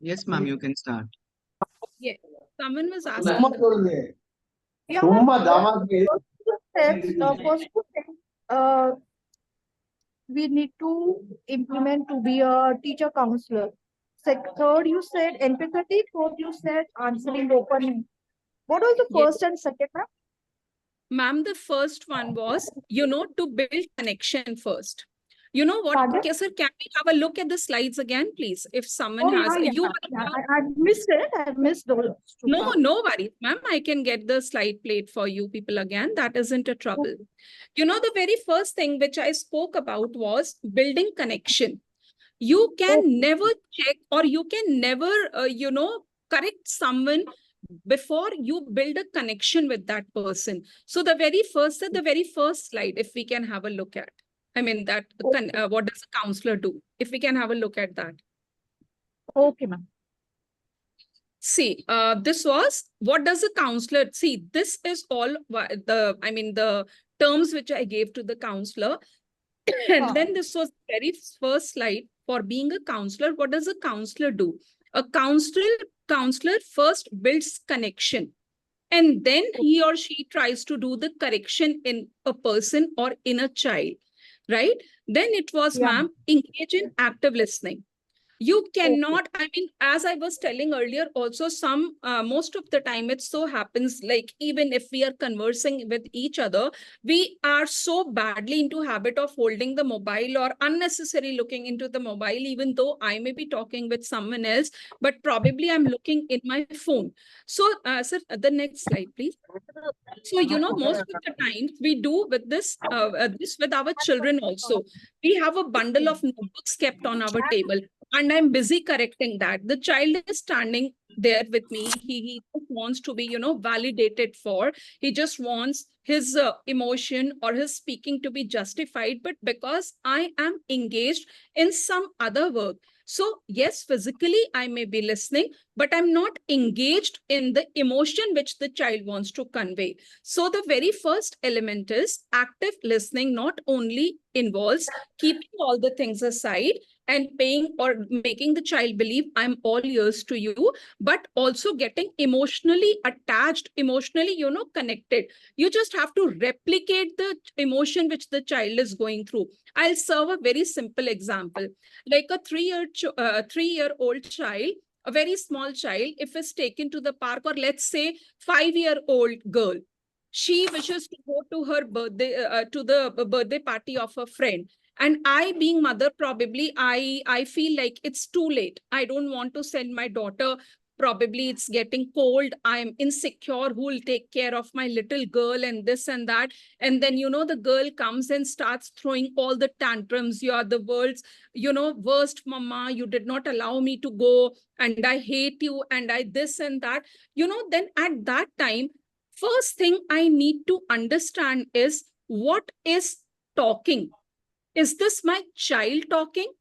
Yes, ma'am, you can start. Yeah, someone was asking. Yeah, first uh, we need to implement to be a teacher counselor. Third, you said empathetic. Fourth, you said answering openly. What was the Yeah, first and second, ma'am? ma'am, the first one was, to build connection first. You know what? Pardon? Okay, sir, can we have a look at the slides again, please? If someone Oh, has, yeah, yeah. you Yeah, I missed it. I missed those two no, parts. no worries, ma'am. I can get the slide played for you people again. That isn't a trouble. The very first thing which I spoke about was building connection. You Oh, can never check or you can never, correct someone before you build a connection with that person. So the very first slide, if we can have a look at, I mean, what does a counselor do? If we can have a look at that. okay, ma'am. See, this was, what does a counselor see? This is all the terms which I gave to the counselor. And then this was the very first slide for being a counselor. What does a counselor do? A counselor first builds connection, and then he or she tries to do the correction in a person or in a child, right? Then it was, Yeah. ma'am, engage in active listening. You Okay. cannot, I mean, as I was telling earlier, also most of the time it so happens, like even if we are conversing with each other, we are so badly into habit of holding the mobile or unnecessarily looking into the mobile, even though I may be talking with someone else, but probably I'm looking in my phone. So, sir, the next slide, please. So, most of the times we do with this with our children also. We have a bundle of notebooks kept on our table, and I'm busy correcting that. The child is standing there with me. He just wants to be, validated for. He just wants his emotion or his speaking to be justified. But because I am engaged in some other work, so yes, physically I may be listening, but I'm not engaged in the emotion which the child wants to convey. So the very first element is active listening not only involves keeping all the things aside and paying or making the child believe I'm all ears to you, but also getting emotionally attached, emotionally, connected. You just have to replicate the emotion which the child is going through. I'll serve a very simple example. Like a 3-year-old child, a very small child, if is taken to the park, or let's say 5-year-old girl, she wishes to go to her birthday, to the birthday party of a friend. And I, being mother, probably I feel like it's too late. I don't want to send my daughter. Probably it's getting cold. I'm insecure. Who will take care of my little girl and this and that? And then, the girl comes and starts throwing all the tantrums. You are the world's, worst mama. You did not allow me to go, and I hate you, and I this and that. Then at that time, first thing I need to understand is what is talking. Is this my child talking,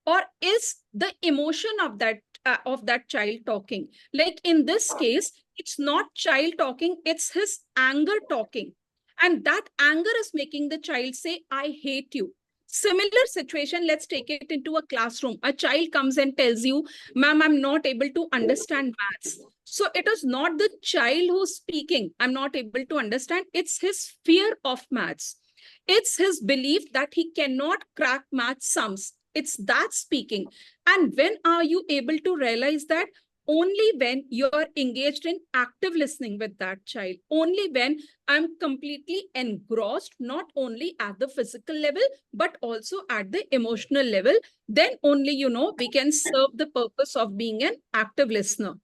or is the emotion of that child talking? Like in this case, it's not child talking, it's his anger talking, and that anger is making the child say I hate you. Similar situation, let's take it into a classroom. A child comes and tells you, ma'am, I'm not able to understand maths. So it is not the child who's speaking, I'm not able to understand, it's his fear of maths. It's his belief that he cannot crack math sums. It's that speaking. And when are you able to realize that? Only when you're engaged in active listening with that child. Only when I'm completely engrossed, not only at the physical level, but also at the emotional level. Then only, we can serve the purpose of being an active listener.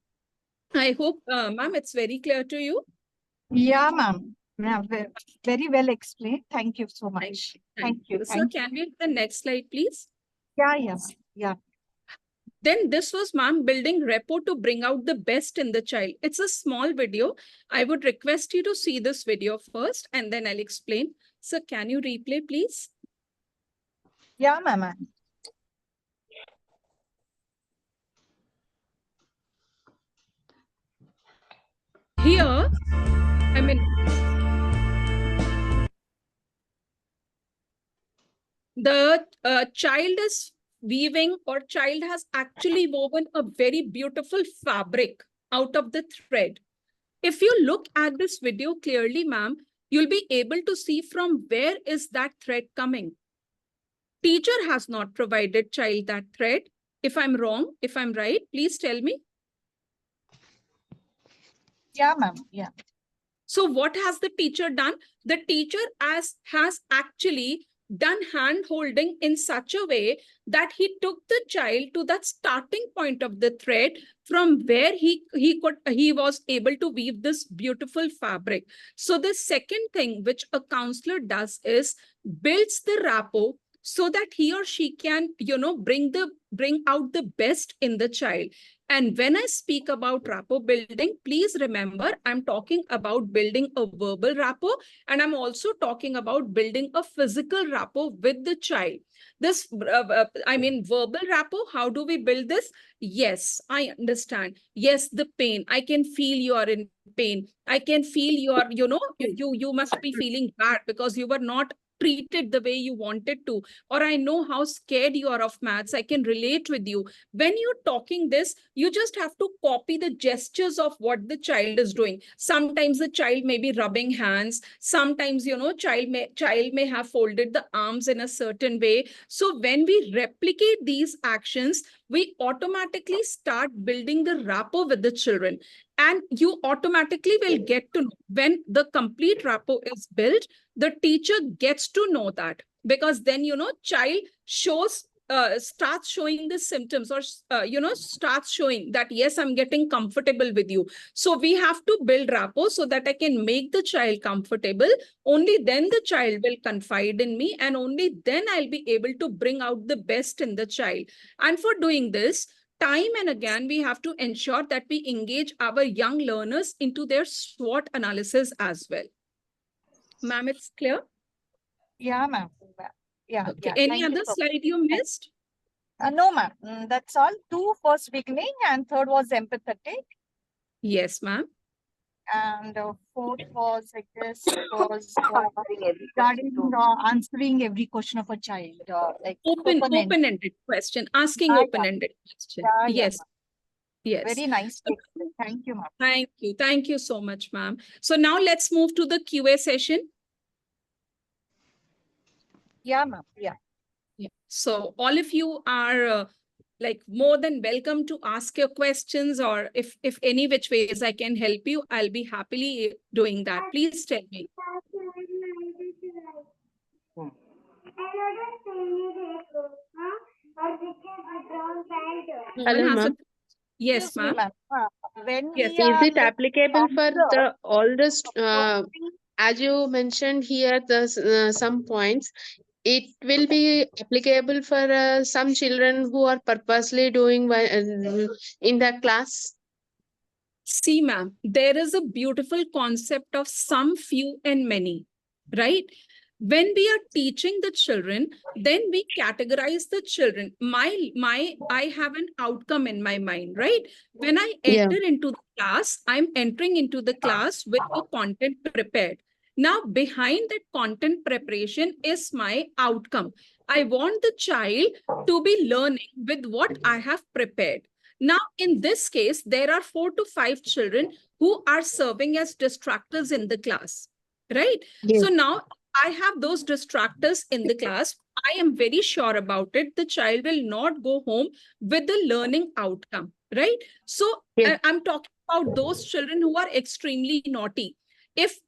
I hope, ma'am, it's very clear to you. Yeah, ma'am. Yeah, very well explained. Thank you so much. Thank you. So can we have the next slide, please? Yeah, yes. Yeah. Then this was, ma'am, building rapport to bring out the best in the child. It's a small video. I would request you to see this video first, and then I'll explain. So can you replay, please? Yeah, ma'am. Here, I mean, the child is weaving or child has actually woven a very beautiful fabric out of the thread. If you look at this video clearly, ma'am, you'll be able to see from where is that thread coming. Teacher has not provided child that thread. If I'm wrong, if I'm right, please tell me. Yeah, ma'am. Yeah. So what has the teacher done? The teacher has actually done hand holding in such a way that he took the child to that starting point of the thread from where he was able to weave this beautiful fabric. So the second thing which a counselor does is builds the rapport so that he or she can, bring out the best in the child. And when I speak about rapport building, please remember, I'm talking about building a verbal rapport, and I'm also talking about building a physical rapport with the child. Verbal rapport, how do we build this? Yes, I understand. Yes, the pain. I can feel you are in pain. I can feel you must be feeling bad because you were not treated the way you wanted to. Or I know how scared you are of maths. I can relate with you. When you're talking this, you just have to copy the gestures of what the child is doing. Sometimes the child may be rubbing hands. Sometimes, child may have folded the arms in a certain way. So when we replicate these actions, we automatically start building the rapport with the children. And you automatically will get to know when the complete rapport is built, the teacher gets to know that, because then, child starts showing the symptoms, or starts showing that, yes, I'm getting comfortable with you. So we have to build rapport so that I can make the child comfortable. Only then the child will confide in me, and only then I'll be able to bring out the best in the child. And for doing this, time and again, we have to ensure that we engage our young learners into their SWOT analysis as well. Ma'am, it's clear? Yeah, ma'am. Yeah. Okay. Yeah. Any Thank you other so slide you much. missed? No, ma'am. That's all. Two first beginning and third was empathetic. Yes, ma'am. And fourth was, I guess, was regarding answering every question of a child, like open-ended. Open-ended question, asking Yeah, open-ended question. yeah, Yes, ma'am. yes. Very nice. Thank you, ma'am. Thank you. Thank you so much, ma'am. So now let's move to the QA session. Yeah, ma'am. Yeah. Yeah. So all of you are like more than welcome to ask your questions, or if any which ways I can help you, I'll be happily doing that. Please tell me. No one Hello, has a... ma'am. Yes, Excuse me, ma'am. ma'am. When Yes. we Is are it like applicable for observe, the oldest, as you mentioned here, the some points, it will be applicable for some children who are purposely doing in the class? See, ma'am, there is a beautiful concept of some, few, and many, right? When we are teaching the children, then we categorize the children. I have an outcome in my mind, right? When I Yeah. enter into the class, I'm entering into the class with a content prepared. Now, behind that content preparation is my outcome. I want the child to be learning with what I have prepared. Now, in this case, there are 4 to 5 children who are serving as distractors in the class, right? Yeah. So now I have those distractors in the class. I am very sure about it. The child will not go home with the learning outcome, right? So Yeah. I'm talking about those children who are extremely naughty. If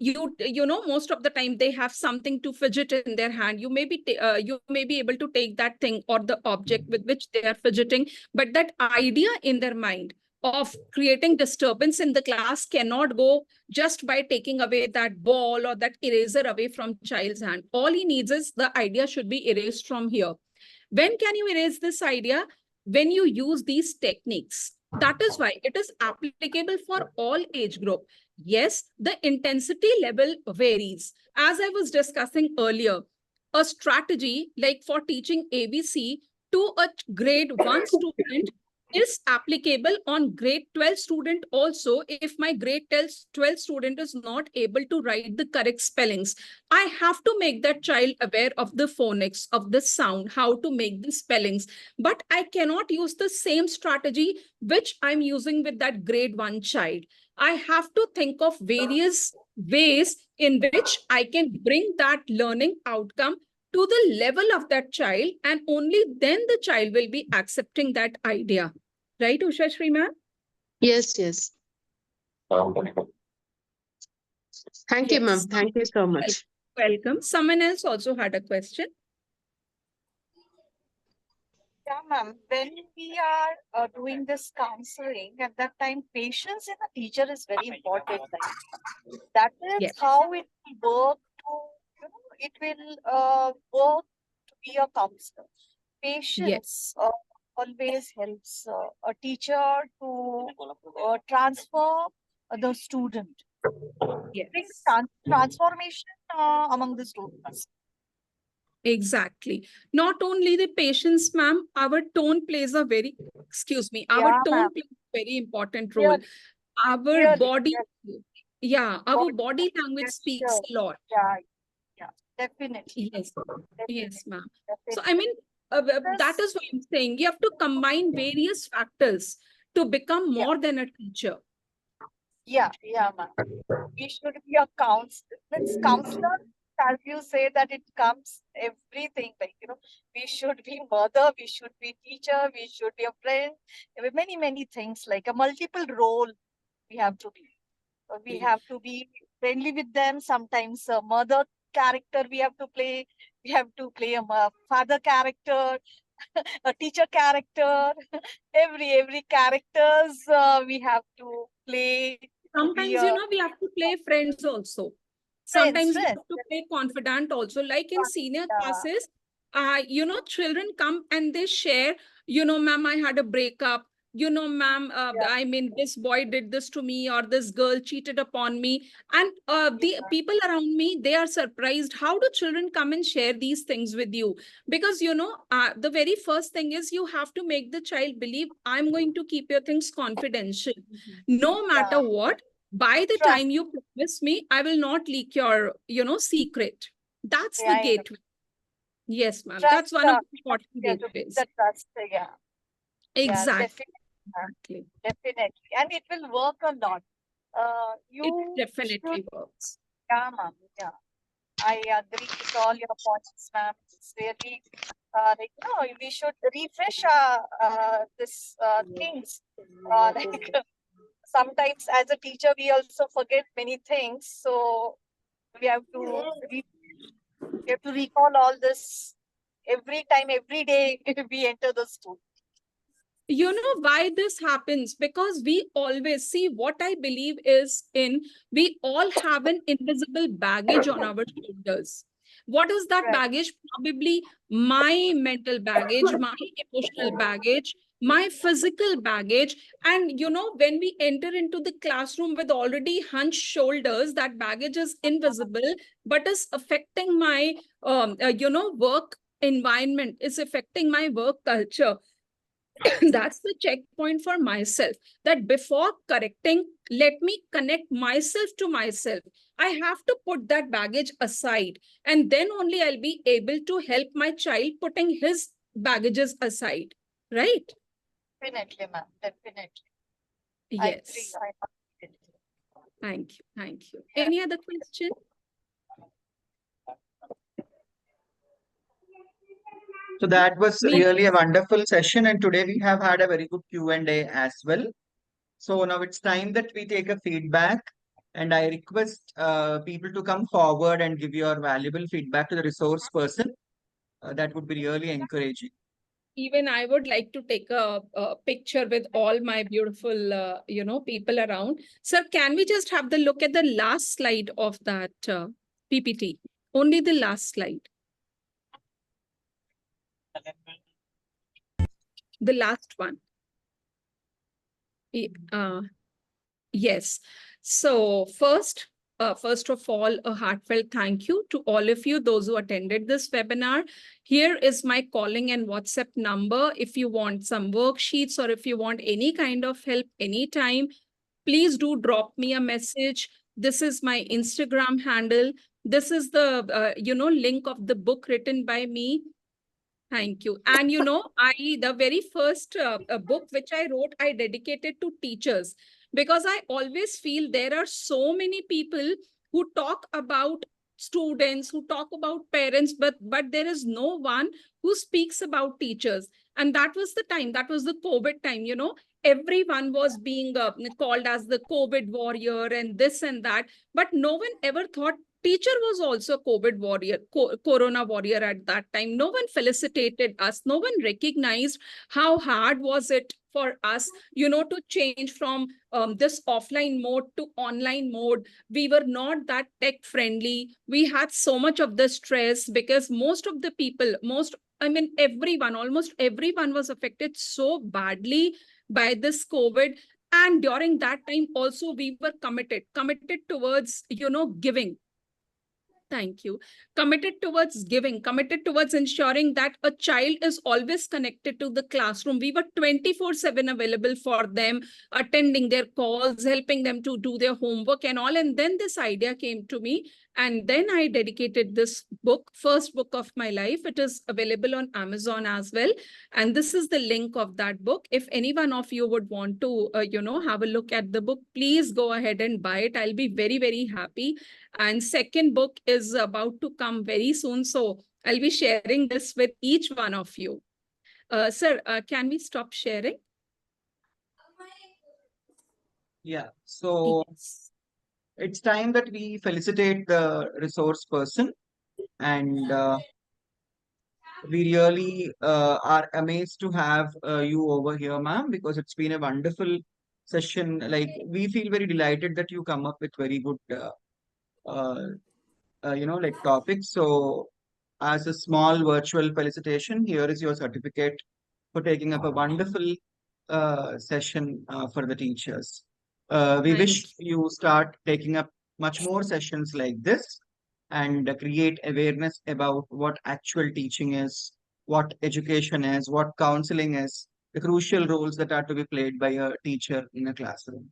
most of the time they have something to fidget in their hand, you may be able to take that thing or the object with which they are fidgeting, but that idea in their mind of creating disturbance in the class cannot go just by taking away that ball or that eraser away from child's hand. All he needs is the idea should be erased from here. When can you erase this idea? When you use these techniques. That is why it is applicable for all age group. Yes, the intensity level varies. As I was discussing earlier, a strategy like for teaching ABC to a grade 1 student is applicable on grade 12 student also. If my grade 12 student is not able to write the correct spellings, I have to make that child aware of the phonics, of the sound, how to make the spellings. But I cannot use the same strategy which I'm using with that grade 1 child. I have to think of various ways in which I can bring that learning outcome to the level of that child, and only then the child will be accepting that idea. Right, Usha Shri ma'am? Yes, yes. Thank you, Yes. ma'am. Thank you so much. Welcome. Someone else also had a question. Yeah, ma'am. When we are doing this counseling, at that time, patience in the teacher is very important. Like, that is Yes. how it will work to, it will work to be a counselor. Patience Yes. always helps a teacher to transfer the student, bring Yes. transformation among the students. Exactly. Not only the patience, ma'am, our tone plays a very, excuse me, our Yeah, ma'am. tone plays a very important role. Really, Our really, body, really. yeah, our Body body language speaks gesture. a lot. Yeah, yeah, definitely. Yes, Definitely. yes, ma'am. So, I Definitely. mean, that Because, is what I'm saying. You have to combine various factors to become yeah, more than a teacher. yeah, ma'am. We should be a counselor. Means counselor, as you say, that it comes everything. Like, we should be mother, we should be teacher, we should be a friend. There were many, many things, like a multiple role we have to be. We have to be friendly with them. Sometimes a mother character we have to play. We have to play a father character, a teacher character. Every characters we have to play to be Sometimes, a we have to play friends also. friends, Sometimes we friends. have to play confidant also. Like in senior Yeah, classes, children come and they share, ma'am, I had a breakup. Ma'am, yeah, I mean, this boy did this to me, or this girl cheated upon me. And the yeah, people around me, they are surprised. How do children come and share these things with you? Because, the very first thing is you have to make the child believe, I'm going to keep your things confidential. No yeah. matter what, by the Trust. time you promise me, I will not leak your, secret. That's Yeah, the I know. gateway. Yes, ma'am. Trust. That's one of the important We have to build gateways. the trust. Yeah, yeah, Exactly. definitely, ma'am. Exactly. Definitely, and it will work a lot. It You should, definitely works. yeah, ma'am. Yeah. I agree with all your points, ma'am. It's really like we should refresh this things. Like sometimes as a teacher we also forget many things, so we have to we have to recall all this every time, every day we enter the school. You know why this happens? Because we always see, what I believe is, in we all have an invisible baggage on our shoulders. What is that Right. baggage? Probably my mental baggage, my emotional baggage, my physical baggage. And when we enter into the classroom with already hunched shoulders, that baggage is invisible, but is affecting my work environment, is affecting my work culture. That's the checkpoint for myself, that before correcting, let me connect myself to myself. I have to put that baggage aside, and then only I'll be able to help my child putting his baggages aside. Right? Definitely, ma'am. Definitely. I agree. Yes. I agree. Thank you. Thank you. Yeah. Any other question? So that was Me. really a wonderful session, and today we have had a very good Q&A as well. So now it's time that we take a feedback, and I request people to come forward and give your valuable feedback to the resource person. That would be really encouraging. Even I would like to take a picture with all my beautiful, people around. Sir, can we just have the look at the last slide of that PPT? Only the last slide. The last one. Yes. So first, first of all, a heartfelt thank you to all of you, those who attended this webinar. Here is my calling and WhatsApp number. If you want some worksheets or if you want any kind of help anytime, please do drop me a message. This is my Instagram handle. This is the, link of the book written by me. Thank you. And the very first book which I wrote, I dedicated to teachers, because I always feel there are so many people who talk about students, who talk about parents, but there is no one who speaks about teachers. And that was the time, that was the COVID time, everyone was being called as the COVID warrior and this and that, but no one ever thought teacher was also COVID warrior, corona warrior at that time. No one felicitated us. No one recognized how hard was it for us, to change from this offline mode to online mode. We were not that tech friendly. We had so much of the stress because most of the people, everyone, almost everyone was affected so badly by this COVID. And during that time also, we were committed towards, giving. Thank you. Committed towards giving, committed towards ensuring that a child is always connected to the classroom. We were 24/7 available for them, attending their calls, helping them to do their homework and all. And then this idea came to me. And then I dedicated this book, first book of my life. It is available on Amazon as well. And this is the link of that book. If any one of you would want to, have a look at the book, please go ahead and buy it. I'll be very, very happy. And second book is about to come very soon. So I'll be sharing this with each one of you. Sir, can we stop sharing? Yeah. So Yes. it's time that we felicitate the resource person, and we really are amazed to have you over here, ma'am, because it's been a wonderful session. Like, we feel very delighted that you come up with very good uh, like topics. So, as a small virtual felicitation, here is your certificate for taking up a wonderful session for the teachers. We Thank wish you start taking up much more sessions like this and create awareness about what actual teaching is, what education is, what counseling is, the crucial roles that are to be played by a teacher in a classroom.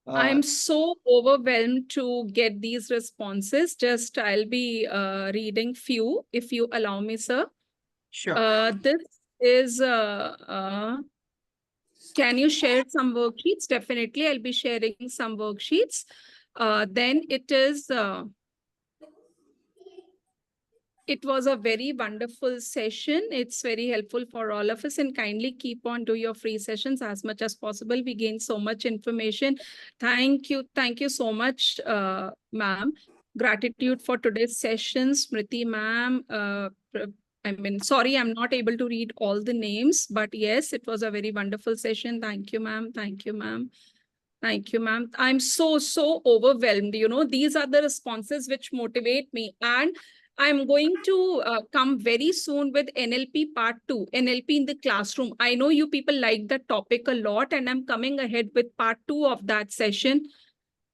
I'm so overwhelmed to get these responses. Just I'll be reading few, if you allow me, sir. Sure. This is, can you share some worksheets? Definitely, I'll be sharing some worksheets. Then it was a very wonderful session. It's very helpful for all of us, and kindly keep on do your free sessions as much as possible. We gain so much information. Thank you. Thank you so much, ma'am. Gratitude for today's session, Smriti ma'am. Sorry, I'm not able to read all the names, but yes, it was a very wonderful session. Thank you, ma'am. Thank you, ma'am. Thank you, ma'am. I'm so overwhelmed. These are the responses which motivate me. And I'm going to come very soon with NLP part 2, NLP in the classroom. I know you people like that topic a lot, and I'm coming ahead with part 2 of that session.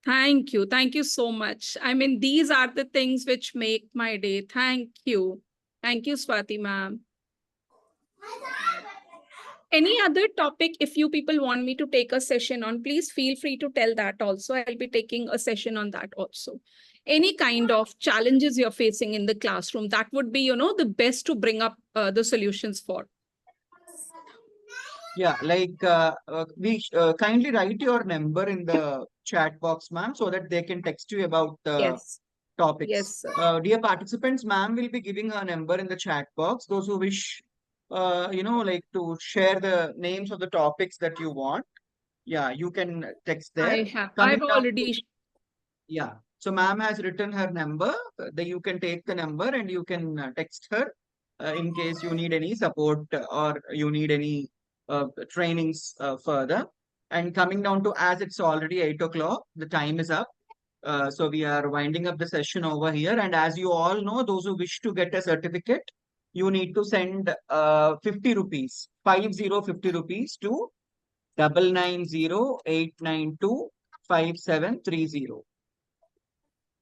Thank you. Thank you so much. These are the things which make my day. Thank you. Thank you, Swati ma'am. Any other topic, if you people want me to take a session on, please feel free to tell that also. I'll be taking a session on that also. Any kind of challenges you're facing in the classroom, that would be, the best to bring up the solutions for. Yeah, like we kindly write your number in the chat box, ma'am, so that they can text you about the Yes. topics. Yes, sir. Dear participants, ma'am will be giving her number in the chat box. Those who wish, like to share the names of the topics that you want, yeah, you can text there. I've Coming down to, already. yeah. So ma'am has written her number. That you can take the number and you can text her in case you need any support or you need any trainings further. And coming down to, as it's already 8 o'clock, the time is up. So we are winding up the session over here. And as you all know, those who wish to get a certificate, you need to send 50 rupees, 50 rupees to 990 892 5730.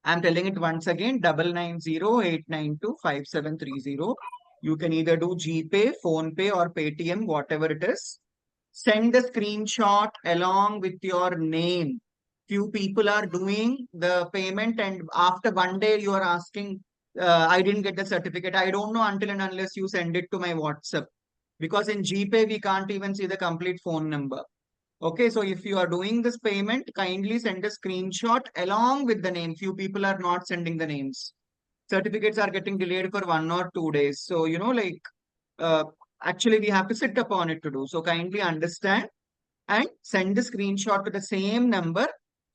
I'm telling it once again, 9908925730. You can either do GPay, PhonePe, or Paytm, whatever it is. Send the screenshot along with your name. Few people are doing the payment, and after 1 day, you are asking, I didn't get the certificate. I don't know until and unless you send it to my WhatsApp. Because in GPay, we can't even see the complete phone number. Okay, so if you are doing this payment, kindly send a screenshot along with the name. Few people are not sending the names. Certificates are getting delayed for 1 or 2 days. So, uh, actually we have to sit upon it to do. So kindly understand and send the screenshot to the same number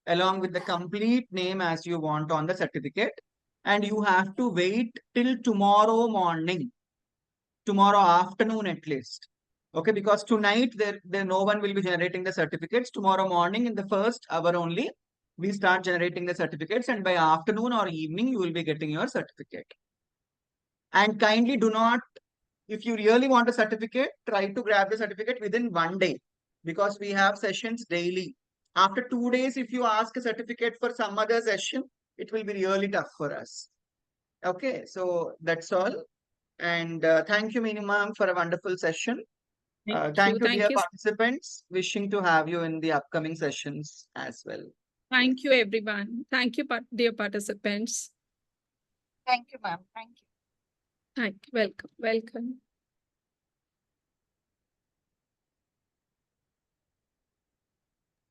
along with the complete name as you want on the certificate. And you have to wait till tomorrow morning, tomorrow afternoon at least. Okay, because tonight there no one will be generating the certificates. Tomorrow morning in the first hour only, we start generating the certificates, and by afternoon or evening, you will be getting your certificate. And kindly do not, if you really want a certificate, try to grab the certificate within 1 day, because we have sessions daily. After 2 days, if you ask a certificate for some other session, it will be really tough for us. Okay, so that's all. And thank you, Meenu ma'am, for a wonderful session. Thank you, dear Thank you. participants. Wishing to have you in the upcoming sessions as well. Thank you, everyone. Thank you, dear participants. Thank you, ma'am. Thank you. Welcome. Welcome.